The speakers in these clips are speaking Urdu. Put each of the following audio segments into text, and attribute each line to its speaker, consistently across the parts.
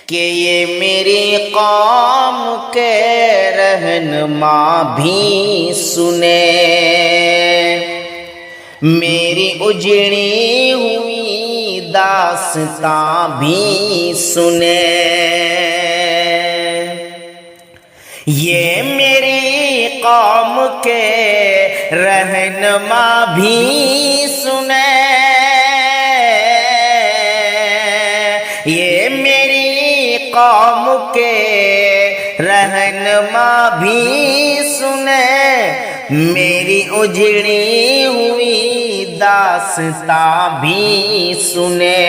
Speaker 1: کہ یہ میری قوم کے رہنما بھی سنے، میری اجڑی ہوئی داستاں بھی سنے، یہ میری قوم کے رہنما بھی سنے، یہ میری قوم کے رہنما بھی سنے، میری اجڑی ہوئی داستاں بھی سنے،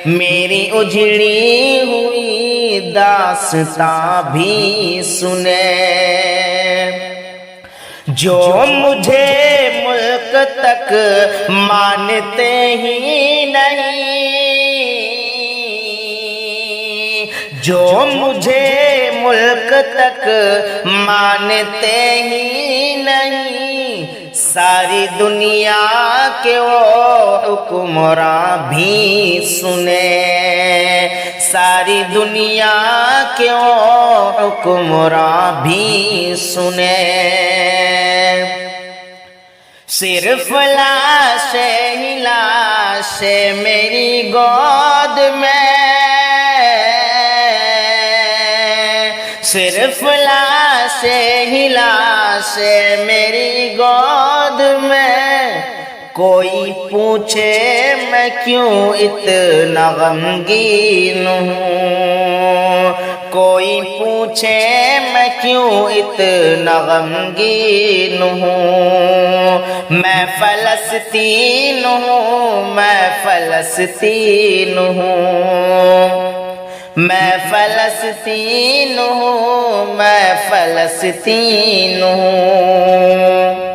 Speaker 1: میری اجڑی ہوئی داستاں بھی سنے، جو مجھے ملک تک مانتے ہی نہیں، جو مجھے ملک تک مانتے ہی نہیں، ساری دنیا کے وہ حکمراں بھی سنے، ساری دنیا کے وہ حکمراں بھی سنے، صرف لاشیں ہی لاشیں میری گود میں، صرف لاشیں ہی لاشیں میری گود میں، کوئی پوچھے میں کیوں اتنا غمگین ہوں، کوئی پوچھے میں کیوں اتنا غمگین ہوں، میں فلسطین ہوں، میں فلسطین ہوں، میں فلسطین ہوں، میں فلسطین ہوں،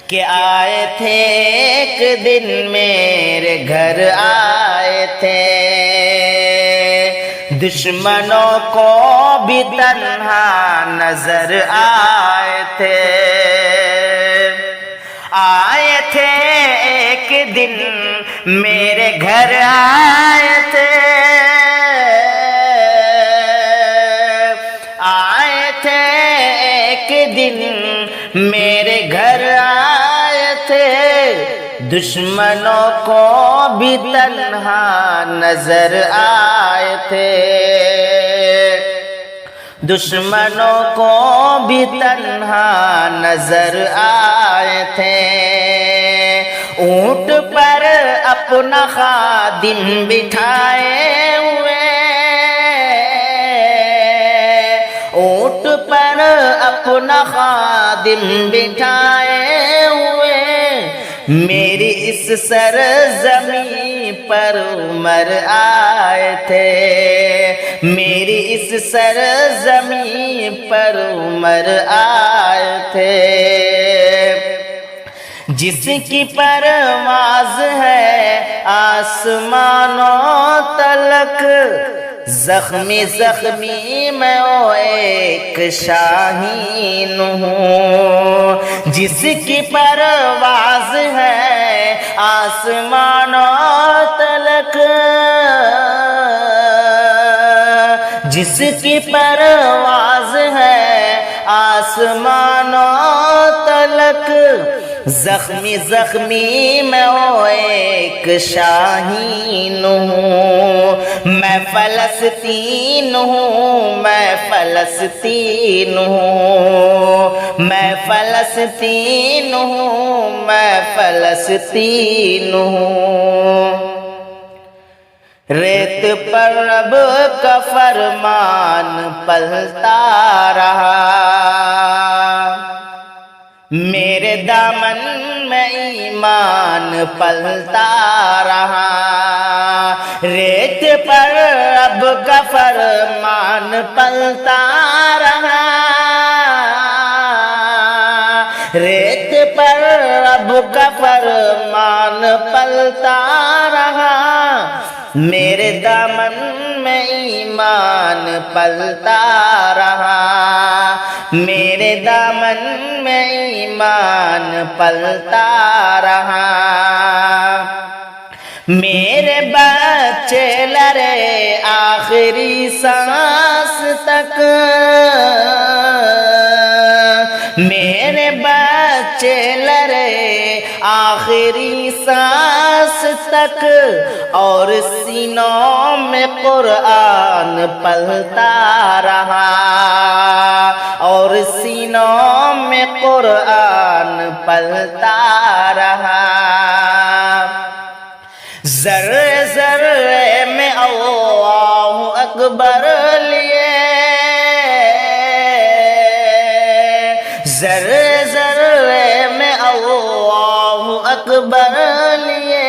Speaker 1: کہ آئے تھے ایک دن میرے گھر آئے تھے، دشمنوں کو بھی تنہا نظر آئے تھے، آئے تھے ایک دن میرے گھر آئے تھے، آئے تھے ایک دن میرے گھر آئے تھے، دشمنوں کو بھی تنہا نظر آئے تھے، دشمنوں کو بھی تنہا نظر آئے تھے، اونٹ پر اپنا خادم بٹھائے ہوئے، اونٹ پر اپنا خادم بٹھائے ہوئے، میری اس سرزمین پر عمر آئے تھے، میری اس سرزمین پر عمر آئے تھے، جس کی پرواز ہے آسمانوں تلک، زخمی زخمی میں وہ ایک شاہین ہوں، جس کی پرواز ہے آسمانوں تلک، جس کی پرواز ہے آسمانوں تلک، زخمی زخمی میں وہ ایک شاہین ہوں، میں فلسطین ہوں، میں فلسطین ہوں، میں فلسطین ہوں، میں فلسطین ہوں، ریت پر رب کا فرمان پلتا رہا، میرے دامن میں ایمان پلتا رہا، ریت پر رب کا فرمان پلتا رہا، ریت پر رب کا فرمان پلتا رہا، میرے دامن میں ایمان پلتا رہا، میرے دامن میں ایمان پلتا رہا، میرے بچے لڑے آخری سانس تک، میرے بچے لڑے آخری سانس تک، اور سینوں میں قرآن پلتا رہا، اور سینوں میں قرآن پلتا رہا۔ ذرے ذرے میں اللہ اکبر لیے، ذرے ذرے میں اللہ اکبر لیے،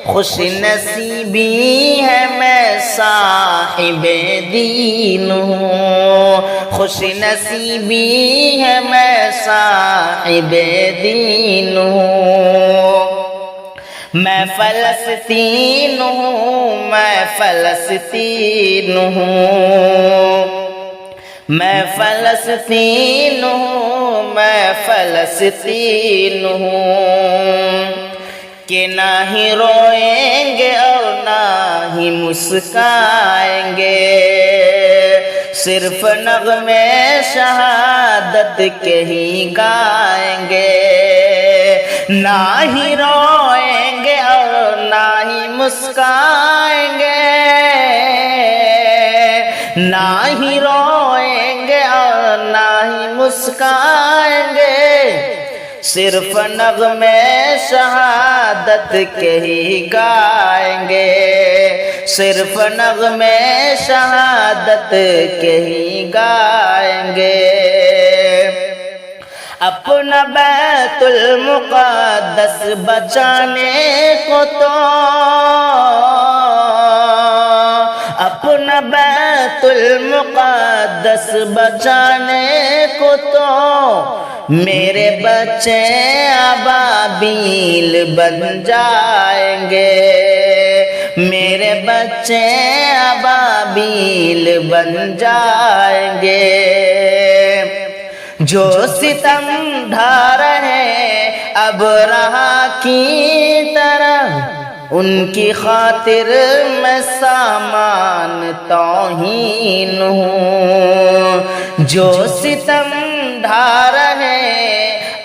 Speaker 1: خوش نصیبی ہے میں صاحب دین ہوں، خوش نصیبی ہے میں صاحب دین ہوں۔ میں فلسطین ہوں، میں فلسطین ہوں، میں فلسطین ہوں، میں فلسطین ہوں، کہ نہ ہی روئیں گے اور نہ ہی مسکائیں گے، صرف نغمے شہادت کے ہی گائیں گے، نہ ہی روئیں گے اور نہ ہی مسکائیں گے، نہ ہی روئیں گے اور نہ ہی مسکائیں گے، صرف نغمے شہادت کے ہی گائیں گے، صرف نغمے شہادت کے ہی گائیں گے۔ اپنا بیت المقدس بچانے کو تو، اپنا بیت المقدس بچانے کو تو، میرے بچے ابابیل بن جائیں گے، میرے بچے ابابیل بن جائیں گے، جو ستم ڈھا رہے ابرہا کی طرح، ان کی خاطر میں سامان توہین ہوں، جو ستم ڈھا رہے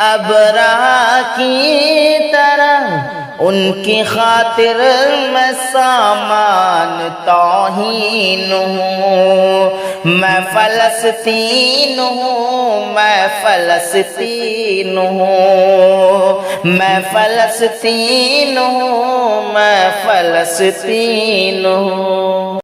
Speaker 1: ابرہا کی طرح، ان کی خاطر میں سامان توہین ہوں، میں فلسطین ہوں، میں فلسطین ہوں، میں فلسطین ہوں، میں فلسطین ہوں۔